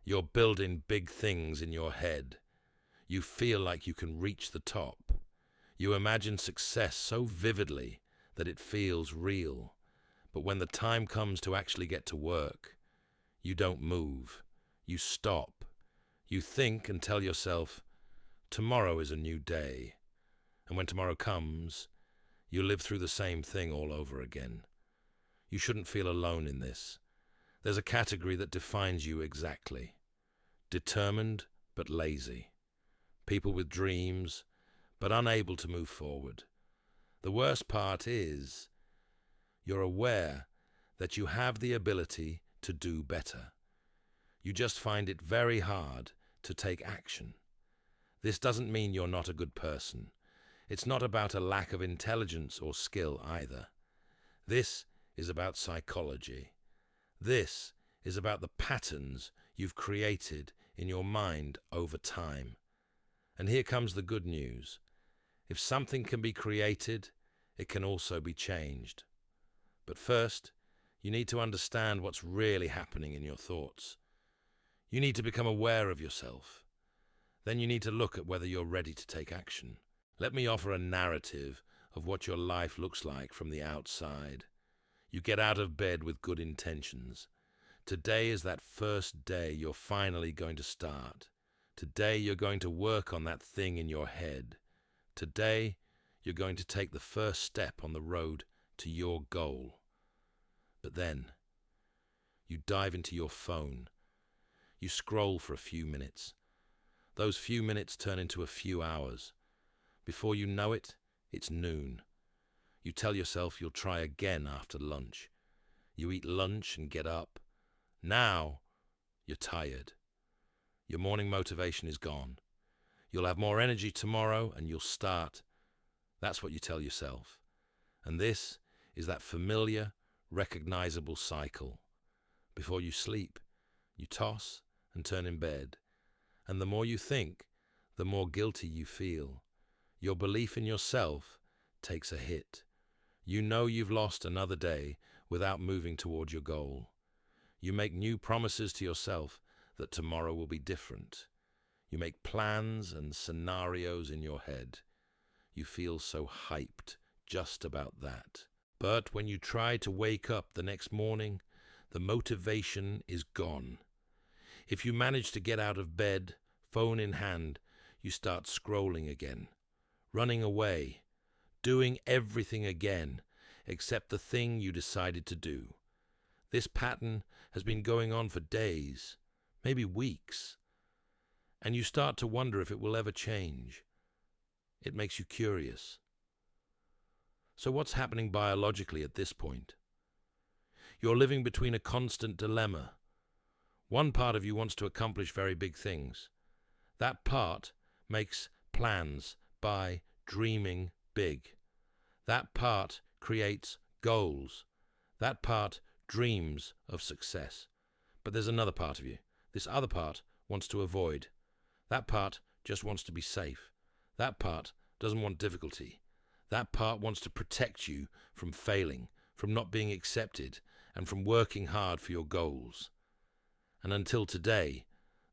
You're building big things in your head. You feel like you can reach the top. You imagine success so vividly that it feels real. But when the time comes to actually get to work, you don't move. You stop. You think and tell yourself, tomorrow is a new day. And when tomorrow comes, you live through the same thing all over again. You shouldn't feel alone in this. There's a category that defines you exactly. Determined but lazy. People with dreams but unable to move forward. The worst part is, you're aware that you have the ability to do better. You just find it very hard to take action. This doesn't mean you're not a good person. It's not about a lack of intelligence or skill either. This is about psychology. This is about the patterns you've created in your mind over time. And here comes the good news. If something can be created, it can also be changed. But first, you need to understand what's really happening in your thoughts. You need to become aware of yourself. Then you need to look at whether you're ready to take action. Let me offer a narrative of what your life looks like from the outside. You get out of bed with good intentions. Today is that first day you're finally going to start. Today you're going to work on that thing in your head. Today you're going to take the first step on the road to your goal. But then you dive into your phone. You scroll for a few minutes. Those few minutes turn into a few hours. Before you know it, it's noon. You tell yourself you'll try again after lunch. You eat lunch and get up. Now you're tired. Your morning motivation is gone. You'll have more energy tomorrow and you'll start. That's what you tell yourself. And this is that familiar, recognizable cycle. Before you sleep, you toss and turn in bed. And the more you think, the more guilty you feel. Your belief in yourself takes a hit. You know you've lost another day without moving toward your goal. You make new promises to yourself that tomorrow will be different. You make plans and scenarios in your head. You feel so hyped just about that. But when you try to wake up the next morning, the motivation is gone. If you manage to get out of bed, phone in hand, you start scrolling again, running away, doing everything again except the thing you decided to do. This pattern has been going on for days, maybe weeks, and you start to wonder if it will ever change. It makes you curious. So what's happening biologically at this point? You're living between a constant dilemma. One part of you wants to accomplish very big things. That part makes plans by dreaming big. That part creates goals. That part dreams of success. But there's another part of you. This other part wants to avoid. That part just wants to be safe. That part doesn't want difficulty. That part wants to protect you from failing, from not being accepted, and from working hard for your goals. And until today,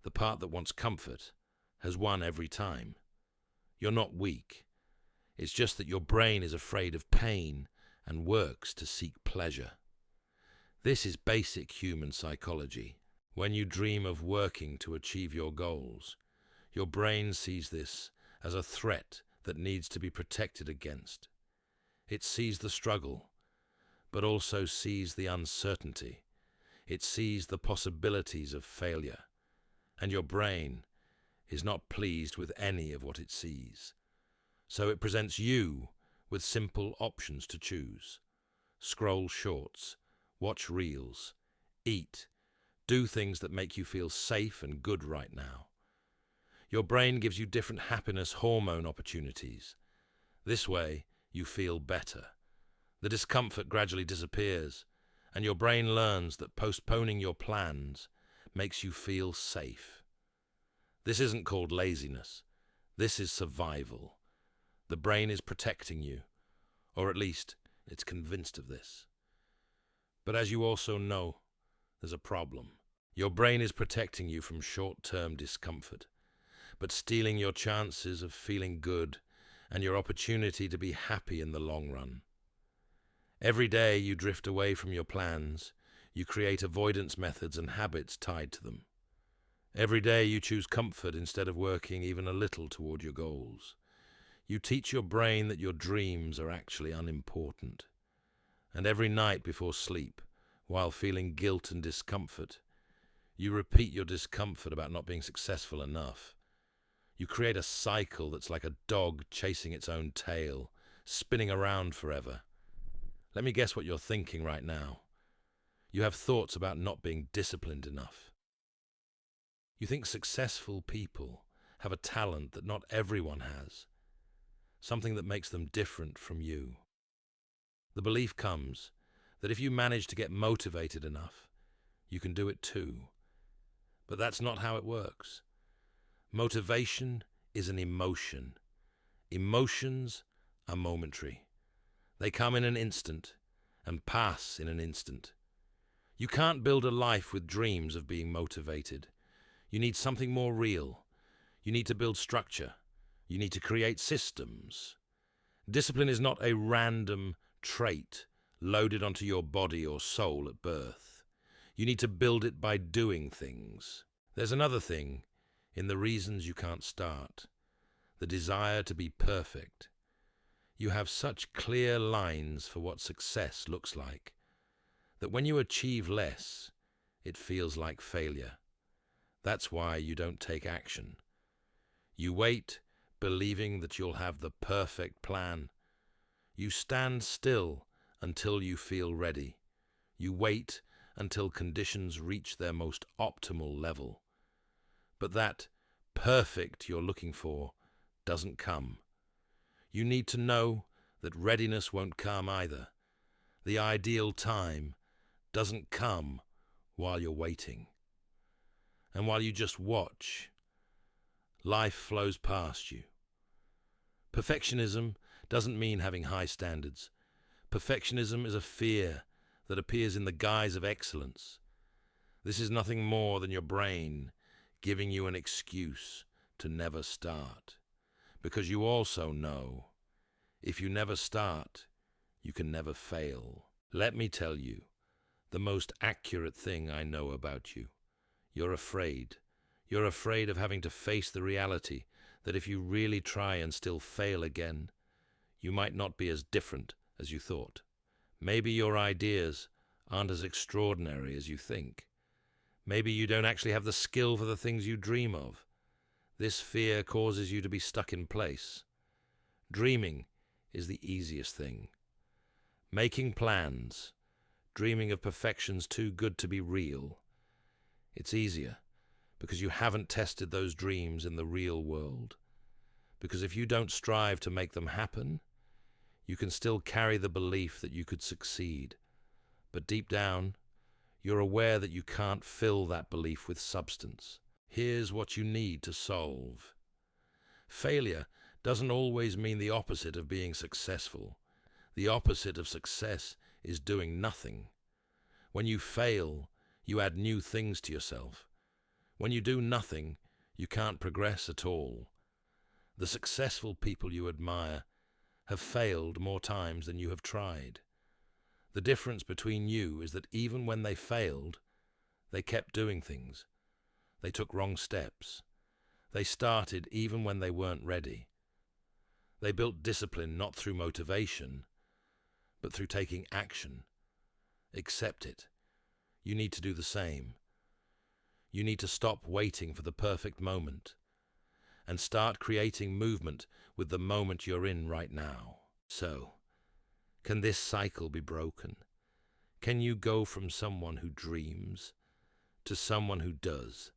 the part that wants comfort has won every time. You're not weak. It's just that your brain is afraid of pain and works to seek pleasure. This is basic human psychology. When you dream of working to achieve your goals, your brain sees this as a threat that needs to be protected against. It sees the struggle, but also sees the uncertainty. It sees the possibilities of failure, and your brain is not pleased with any of what it sees. So it presents you with simple options to choose. Scroll shorts, watch reels, eat, do things that make you feel safe and good right now. Your brain gives you different happiness hormone opportunities. This way, you feel better. The discomfort gradually disappears, and your brain learns that postponing your plans makes you feel safe. This isn't called laziness. This is survival. The brain is protecting you, or at least it's convinced of this. But as you also know, there's a problem. Your brain is protecting you from short-term discomfort, but stealing your chances of feeling good and your opportunity to be happy in the long run. Every day you drift away from your plans, you create avoidance methods and habits tied to them. Every day you choose comfort instead of working even a little toward your goals. You teach your brain that your dreams are actually unimportant. And every night before sleep, while feeling guilt and discomfort, you repeat your discomfort about not being successful enough. You create a cycle that's like a dog chasing its own tail, spinning around forever. Let me guess what you're thinking right now. You have thoughts about not being disciplined enough. You think successful people have a talent that not everyone has, something that makes them different from you. The belief comes that if you manage to get motivated enough, you can do it too. But that's not how it works. Motivation is an emotion. Emotions are momentary. They come in an instant and pass in an instant. You can't build a life with dreams of being motivated. You need something more real. You need to build structure. You need to create systems. Discipline is not a random trait loaded onto your body or soul at birth. You need to build it by doing things. There's another thing in the reasons you can't start: the desire to be perfect. You have such clear lines for what success looks like that when you achieve less, it feels like failure. That's why you don't take action. You wait, believing that you'll have the perfect plan. You stand still until you feel ready. You wait until conditions reach their most optimal level. But that perfect you're looking for doesn't come. You need to know that readiness won't come either. The ideal time doesn't come while you're waiting. And while you just watch, life flows past you. Perfectionism doesn't mean having high standards. Perfectionism is a fear that appears in the guise of excellence. This is nothing more than your brain giving you an excuse to never start. Because you also know, if you never start, you can never fail. Let me tell you the most accurate thing I know about you. You're afraid. You're afraid of having to face the reality that if you really try and still fail again, you might not be as different as you thought. Maybe your ideas aren't as extraordinary as you think. Maybe you don't actually have the skill for the things you dream of. This fear causes you to be stuck in place. Dreaming is the easiest thing. Making plans, dreaming of perfections too good to be real, it's easier because you haven't tested those dreams in the real world. Because if you don't strive to make them happen, you can still carry the belief that you could succeed. But deep down, you're aware that you can't fill that belief with substance. Here's what you need to solve. Failure doesn't always mean the opposite of being successful. The opposite of success is doing nothing. When you fail, you add new things to yourself. When you do nothing, you can't progress at all. The successful people you admire have failed more times than you have tried. The difference between you is that even when they failed, they kept doing things. They took wrong steps. They started even when they weren't ready. They built discipline not through motivation, but through taking action. Accept it. You need to do the same. You need to stop waiting for the perfect moment and start creating movement with the moment you're in right now. So, can this cycle be broken? Can you go from someone who dreams to someone who does?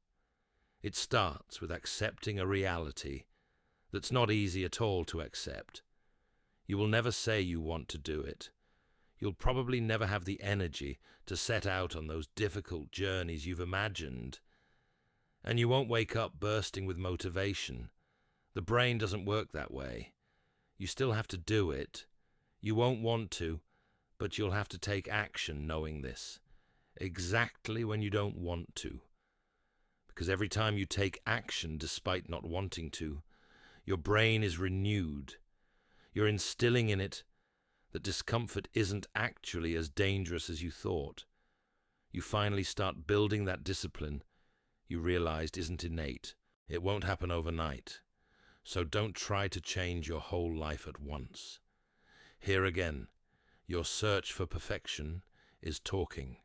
It starts with accepting a reality that's not easy at all to accept. You will never say you want to do it. You'll probably never have the energy to set out on those difficult journeys you've imagined. And you won't wake up bursting with motivation. The brain doesn't work that way. You still have to do it. You won't want to, but you'll have to take action knowing this. Exactly when you don't want to, because every time you take action despite not wanting to, your brain is renewed. You're instilling in it that discomfort isn't actually as dangerous as you thought. You finally start building that discipline you realized isn't innate. It won't happen overnight. So don't try to change your whole life at once. Here again, your search for perfection is talking.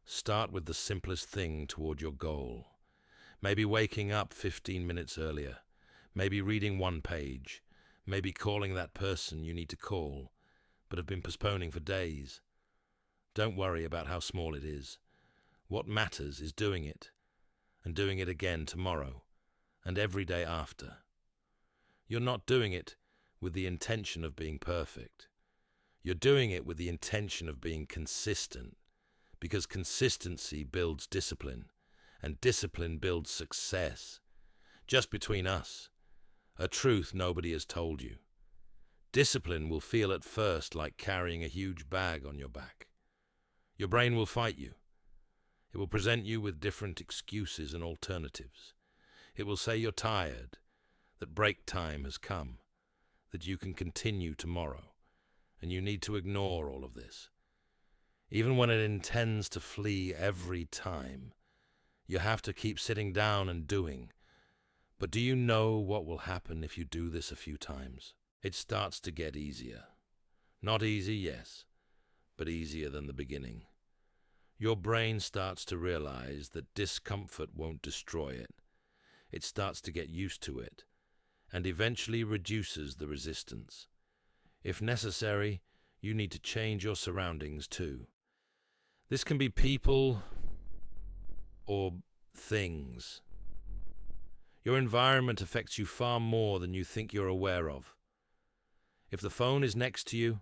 Start with the simplest thing toward your goal. Maybe waking up 15 minutes earlier. Maybe reading one page. Maybe calling that person you need to call, but have been postponing for days. Don't worry about how small it is. What matters is doing it, and doing it again tomorrow, and every day after. You're not doing it with the intention of being perfect. You're doing it with the intention of being consistent, because consistency builds discipline, and discipline builds success. Just between us, a truth nobody has told you. Discipline will feel at first like carrying a huge bag on your back. Your brain will fight you. It will present you with different excuses and alternatives. It will say you're tired, that break time has come, that you can continue tomorrow, and you need to ignore all of this. Even when it intends to flee every time, you have to keep sitting down and doing. But do you know what will happen if you do this a few times? It starts to get easier. Not easy, yes, but easier than the beginning. Your brain starts to realize that discomfort won't destroy it. It starts to get used to it, and eventually reduces the resistance. If necessary, you need to change your surroundings too. This can be people or things. Your environment affects you far more than you think you're aware of. If the phone is next to you,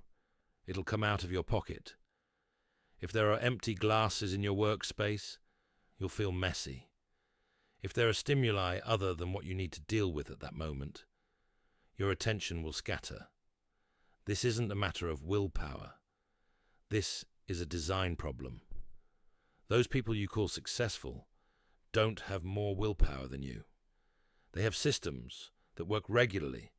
it'll come out of your pocket. If there are empty glasses in your workspace, you'll feel messy. If there are stimuli other than what you need to deal with at that moment, your attention will scatter. This isn't a matter of willpower. This is a design problem. Those people you call successful don't have more willpower than you. They have systems that work regularly.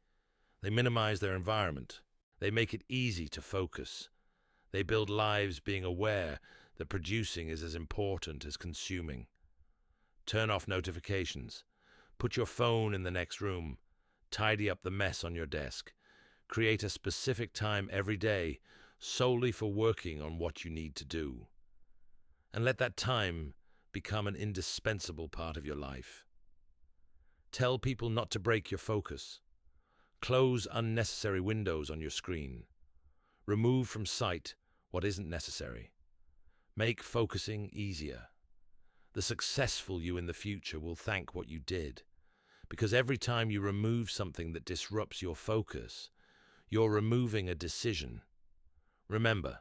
They minimize their environment. They make it easy to focus. They build lives being aware that producing is as important as consuming. Turn off notifications. Put your phone in the next room. Tidy up the mess on your desk. Create a specific time every day solely for working on what you need to do. And let that time become an indispensable part of your life. Tell people not to break your focus. Close unnecessary windows on your screen. Remove from sight what isn't necessary. Make focusing easier. The successful you in the future will thank what you did, because every time you remove something that disrupts your focus, you're removing a decision. Remember,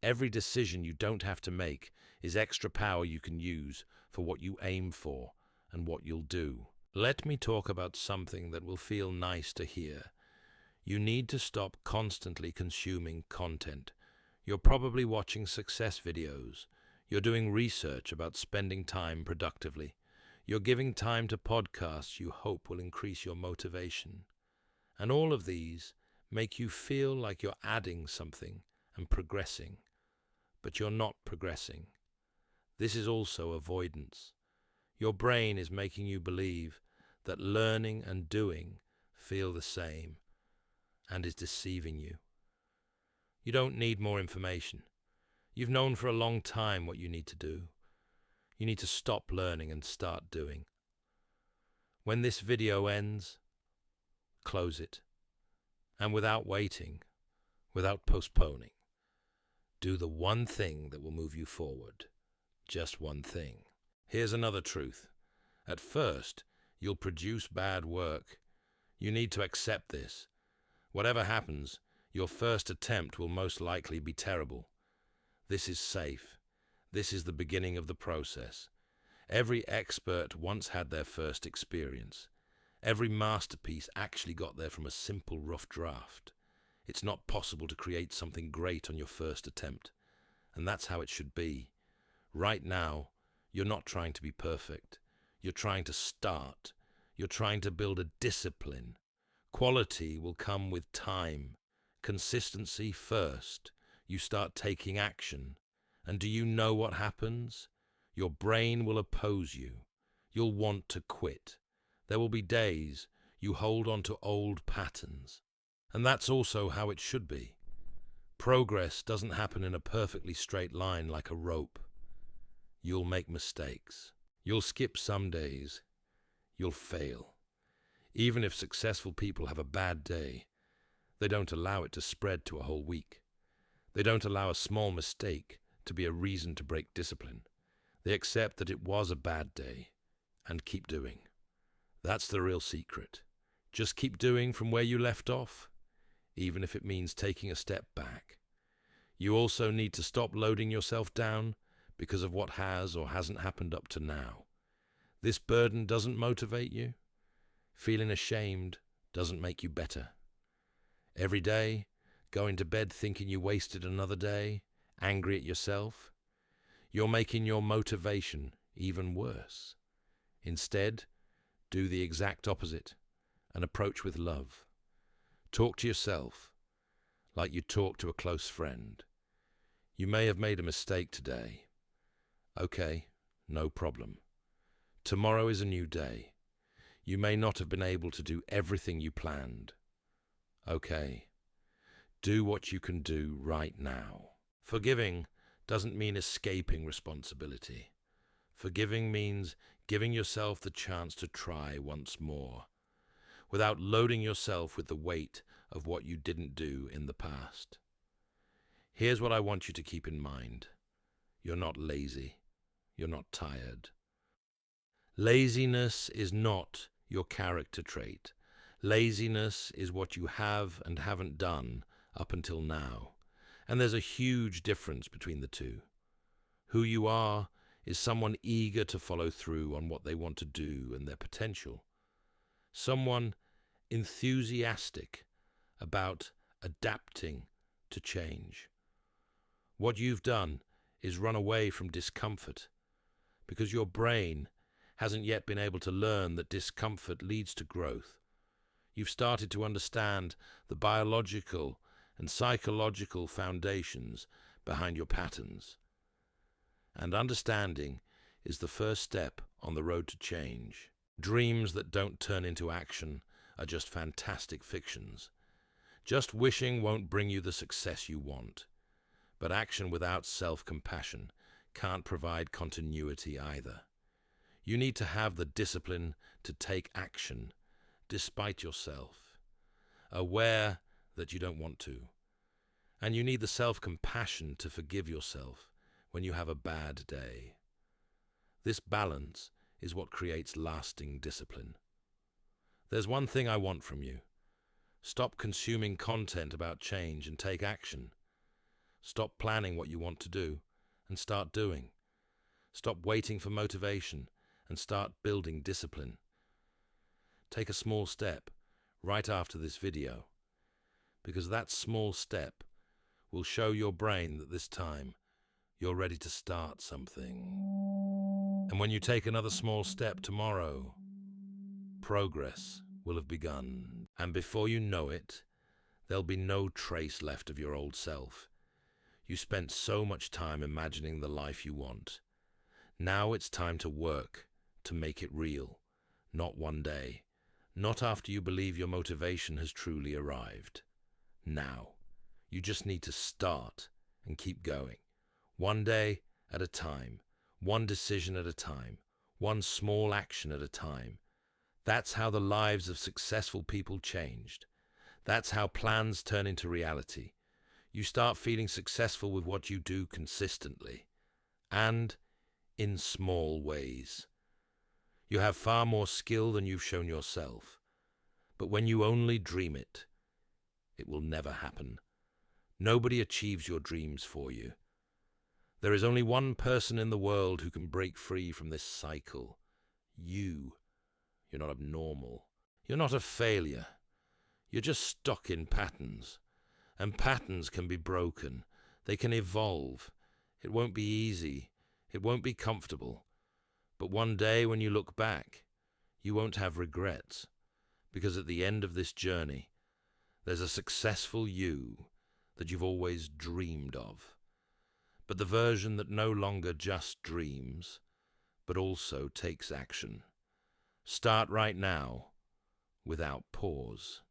every decision you don't have to make is extra power you can use for what you aim for and what you'll do. Let me talk about something that will feel nice to hear. You need to stop constantly consuming content. You're probably watching success videos. You're doing research about spending time productively. You're giving time to podcasts you hope will increase your motivation. And all of these make you feel like you're adding something and progressing, but you're not progressing. This is also avoidance. Your brain is making you believe that learning and doing feel the same and is deceiving you. You don't need more information. You've known for a long time what you need to do. You need to stop learning and start doing. When this video ends, close it. And without waiting, without postponing, do the one thing that will move you forward. Just one thing. Here's another truth. At first, you'll produce bad work. You need to accept this. Whatever happens, your first attempt will most likely be terrible. This is safe. This is the beginning of the process. Every expert once had their first experience. Every masterpiece actually got there from a simple rough draft. It's not possible to create something great on your first attempt, and that's how it should be. Right now, you're not trying to be perfect. You're trying to start. You're trying to build a discipline. Quality will come with time. Consistency first. You start taking action. And do you know what happens? Your brain will oppose you. You'll want to quit. There will be days you hold on to old patterns. And that's also how it should be. Progress doesn't happen in a perfectly straight line like a rope. You'll make mistakes. You'll skip some days. You'll fail. Even if successful people have a bad day, they don't allow it to spread to a whole week. They don't allow a small mistake to be a reason to break discipline. They accept that it was a bad day and keep doing. That's the real secret. Just keep doing from where you left off, even if it means taking a step back. You also need to stop loading yourself down because of what has or hasn't happened up to now. This burden doesn't motivate you. Feeling ashamed doesn't make you better. Every day, going to bed thinking you wasted another day, angry at yourself, you're making your motivation even worse. Instead, do the exact opposite and approach with love. Talk to yourself like you talk to a close friend. You may have made a mistake today. Okay, no problem. Tomorrow is a new day. You may not have been able to do everything you planned. Okay, do what you can do right now. Forgiving doesn't mean escaping responsibility. Forgiving means giving yourself the chance to try once more, without loading yourself with the weight of what you didn't do in the past. Here's what I want you to keep in mind. You're not lazy. You're not tired. Laziness is not your character trait. Laziness is what you have and haven't done up until now. And there's a huge difference between the two. Who you are is someone eager to follow through on what they want to do and their potential. Someone enthusiastic about adapting to change. What you've done is run away from discomfort because your brain hasn't yet been able to learn that discomfort leads to growth. You've started to understand the biological and psychological foundations behind your patterns. And understanding is the first step on the road to change. Dreams that don't turn into action are just fantastic fictions. Just wishing won't bring you the success you want. But action without self-compassion can't provide continuity either. You need to have the discipline to take action despite yourself, aware that you don't want to. And you need the self-compassion to forgive yourself when you have a bad day. This balance is what creates lasting discipline. There's one thing I want from you. Stop consuming content about change and take action. Stop planning what you want to do and start doing. Stop waiting for motivation and start building discipline. Take a small step right after this video, because that small step will show your brain that this time you're ready to start something. And when you take another small step tomorrow, progress will have begun. And before you know it, there'll be no trace left of your old self. You spent so much time imagining the life you want. Now it's time to work to make it real. Not one day. Not after you believe your motivation has truly arrived. Now. You just need to start and keep going. One day at a time. One decision at a time. One small action at a time. That's how the lives of successful people changed. That's how plans turn into reality. You start feeling successful with what you do consistently and in small ways. You have far more skill than you've shown yourself. But when you only dream it, it will never happen. Nobody achieves your dreams for you. There is only one person in the world who can break free from this cycle. You. You're not abnormal. You're not a failure. You're just stuck in patterns. And patterns can be broken. They can evolve. It won't be easy. It won't be comfortable. But one day when you look back, you won't have regrets, because at the end of this journey, there's a successful you that you've always dreamed of, but the version that no longer just dreams, but also takes action. Start right now, without pause.